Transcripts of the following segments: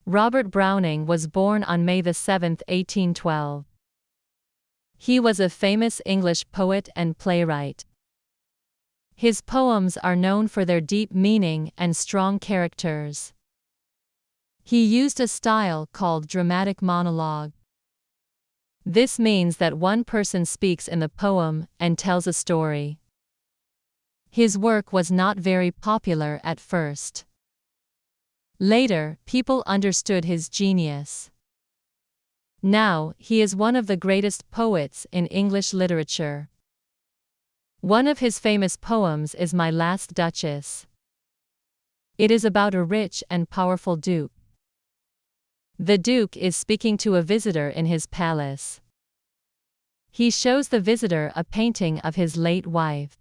Robert Browning was born on May 7, 1812. He was a famous English poet and playwright. His poems are known for their deep meaning and strong characters. He used a style called dramatic monologue. This means that one person speaks in the poem and tells a story. His work was not very popular at first. Later, people understood his genius. Now, he is one of the greatest poets in English literature. One of his famous poems is My Last Duchess. It is about a rich and powerful duke. The duke is speaking to a visitor in his palace. He shows the visitor a painting of his late wife.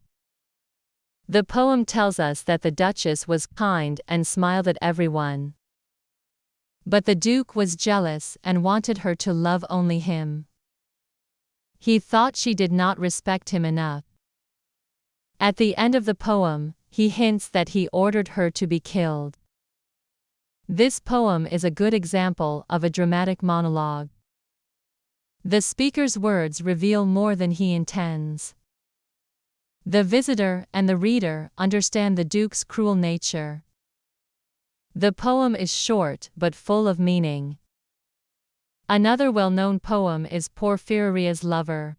The poem tells us that the duchess was kind and smiled at everyone. But the duke was jealous and wanted her to love only him. He thought she did not respect him enough. At the end of the poem, he hints that he ordered her to be killed. This poem is a good example of a dramatic monologue. The speaker's words reveal more than he intends. The visitor and the reader understand the duke's cruel nature. The poem is short but full of meaning. Another well-known poem is Porphyria's Lover.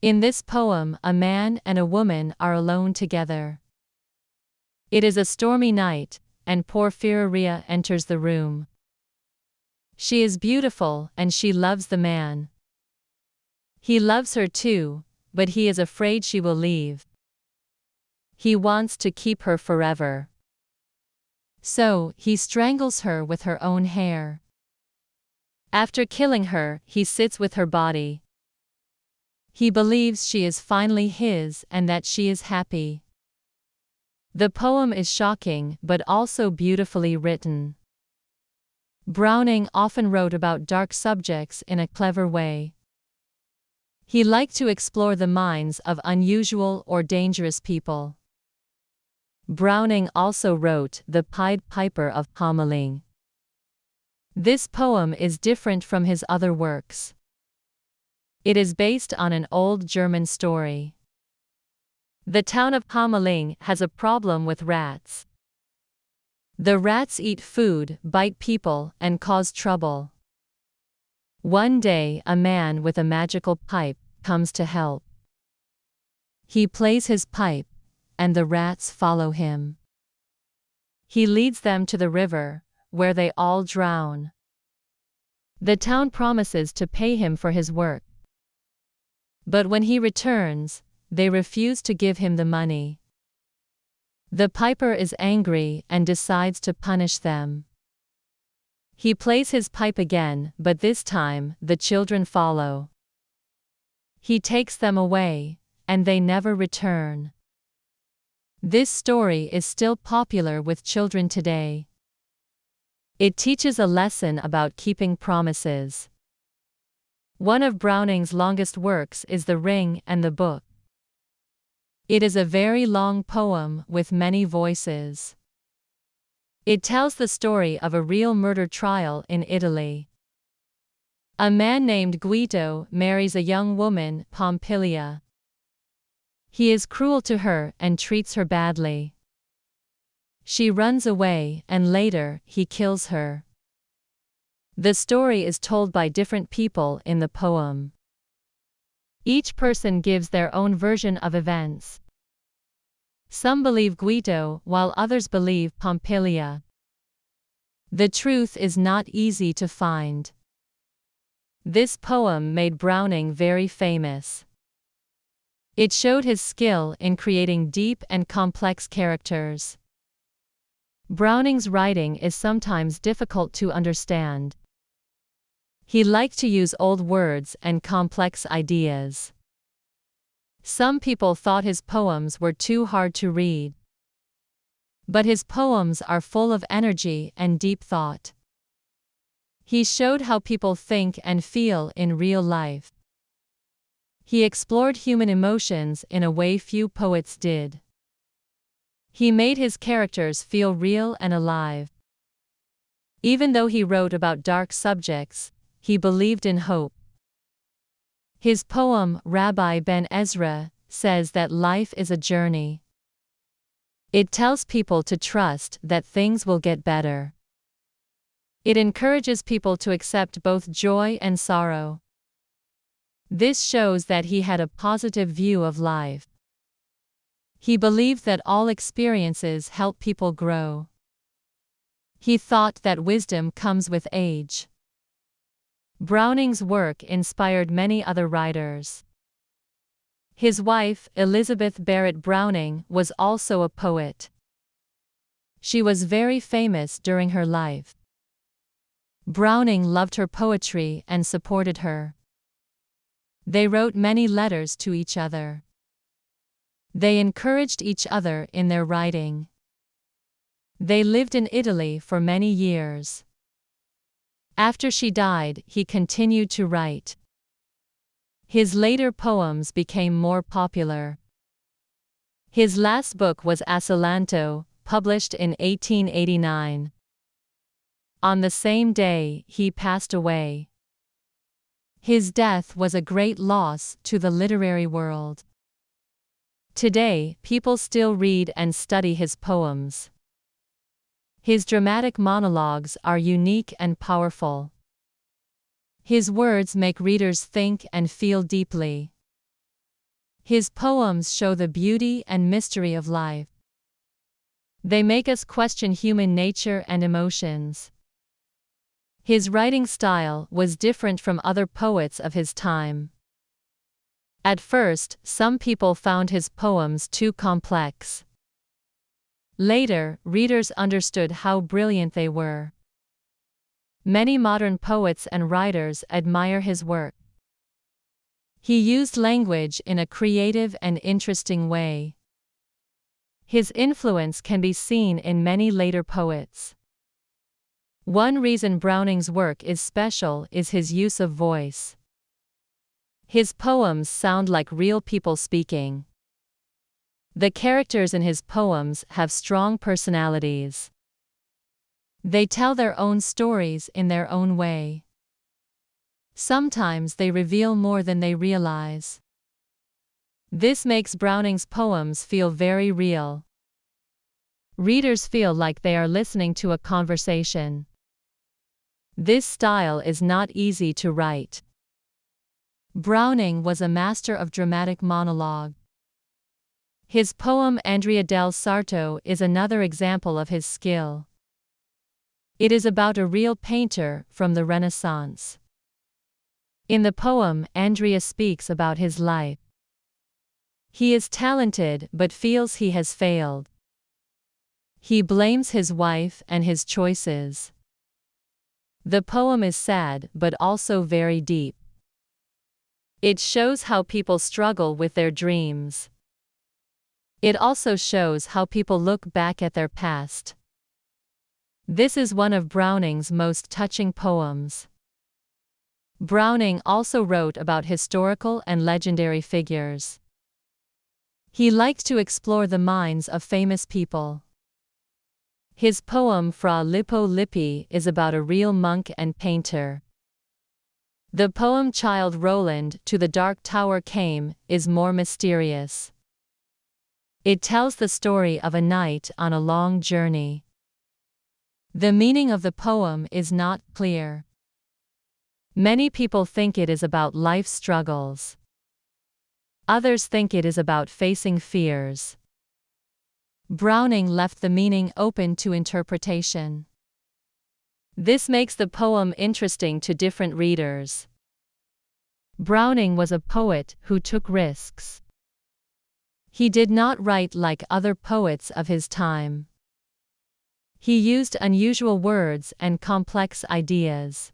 In this poem, a man and a woman are alone together. It is a stormy night, and Porphyria enters the room. She is beautiful and she loves the man. He loves her too, but he is afraid she will leave. He wants to keep her forever. So, he strangles her with her own hair. After killing her, he sits with her body. He believes she is finally his and that she is happy. The poem is shocking but also beautifully written. Browning often wrote about dark subjects in a clever way. He liked to explore the minds of unusual or dangerous people. Browning also wrote The Pied Piper of Hamelin. This poem is different from his other works. It is based on an old German story. The town of Hamelin has a problem with rats. The rats eat food, bite people, and cause trouble. One day, a man with a magical pipe comes to help. He plays his pipe, and the rats follow him. He leads them to the river, where they all drown. The town promises to pay him for his work. But when he returns, they refuse to give him the money. The piper is angry and decides to punish them. He plays his pipe again, but this time, the children follow. He takes them away, and they never return. This story is still popular with children today. It teaches a lesson about keeping promises. One of Browning's longest works is The Ring and the Book. It is a very long poem with many voices. It tells the story of a real murder trial in Italy. A man named Guido marries a young woman, Pompilia. He is cruel to her and treats her badly. She runs away, and later, he kills her. The story is told by different people in the poem. Each person gives their own version of events. Some believe Guido, while others believe Pompilia. The truth is not easy to find. This poem made Browning very famous. It showed his skill in creating deep and complex characters. Browning's writing is sometimes difficult to understand. He liked to use old words and complex ideas. Some people thought his poems were too hard to read. But his poems are full of energy and deep thought. He showed how people think and feel in real life. He explored human emotions in a way few poets did. He made his characters feel real and alive. Even though he wrote about dark subjects, he believed in hope. His poem, Rabbi Ben Ezra, says that life is a journey. It tells people to trust that things will get better. It encourages people to accept both joy and sorrow. This shows that he had a positive view of life. He believed that all experiences help people grow. He thought that wisdom comes with age. Browning's work inspired many other writers. His wife, Elizabeth Barrett Browning, was also a poet. She was very famous during her life. Browning loved her poetry and supported her. They wrote many letters to each other. They encouraged each other in their writing. They lived in Italy for many years. After she died, he continued to write. His later poems became more popular. His last book was Asolanto, published in 1889. On the same day, he passed away. His death was a great loss to the literary world. Today, people still read and study his poems. His dramatic monologues are unique and powerful. His words make readers think and feel deeply. His poems show the beauty and mystery of life. They make us question human nature and emotions. His writing style was different from other poets of his time. At first, some people found his poems too complex. Later, readers understood how brilliant they were. Many modern poets and writers admire his work. He used language in a creative and interesting way. His influence can be seen in many later poets. One reason Browning's work is special is his use of voice. His poems sound like real people speaking. The characters in his poems have strong personalities. They tell their own stories in their own way. Sometimes they reveal more than they realize. This makes Browning's poems feel very real. Readers feel like they are listening to a conversation. This style is not easy to write. Browning was a master of dramatic monologue. His poem Andrea del Sarto is another example of his skill. It is about a real painter from the Renaissance. In the poem, Andrea speaks about his life. He is talented but feels he has failed. He blames his wife and his choices. The poem is sad but also very deep. It shows how people struggle with their dreams. It also shows how people look back at their past. This is one of Browning's most touching poems. Browning also wrote about historical and legendary figures. He liked to explore the minds of famous people. His poem Fra Lippo Lippi is about a real monk and painter. The poem Childe Roland to the Dark Tower Came is more mysterious. It tells the story of a knight on a long journey. The meaning of the poem is not clear. Many people think it is about life struggles. Others think it is about facing fears. Browning left the meaning open to interpretation. This makes the poem interesting to different readers. Browning was a poet who took risks. He did not write like other poets of his time. He used unusual words and complex ideas.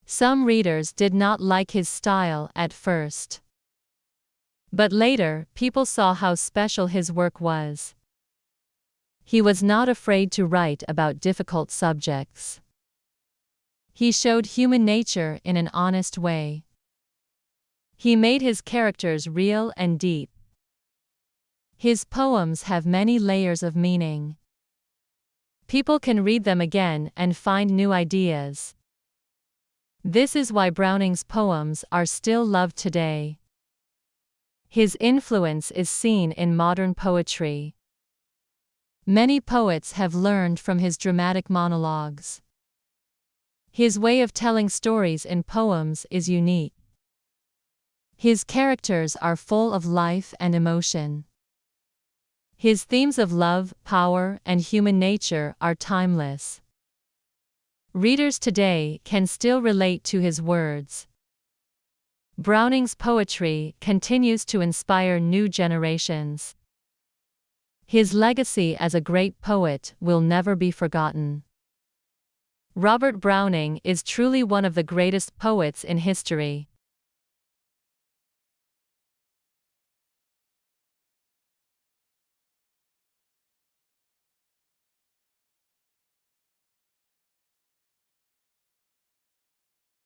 Some readers did not like his style at first. But later, people saw how special his work was. He was not afraid to write about difficult subjects. He showed human nature in an honest way. He made his characters real and deep. His poems have many layers of meaning. People can read them again and find new ideas. This is why Browning's poems are still loved today. His influence is seen in modern poetry. Many poets have learned from his dramatic monologues. His way of telling stories in poems is unique. His characters are full of life and emotion. His themes of love, power, and human nature are timeless. Readers today can still relate to his words. Browning's poetry continues to inspire new generations. His legacy as a great poet will never be forgotten. Robert Browning is truly one of the greatest poets in history.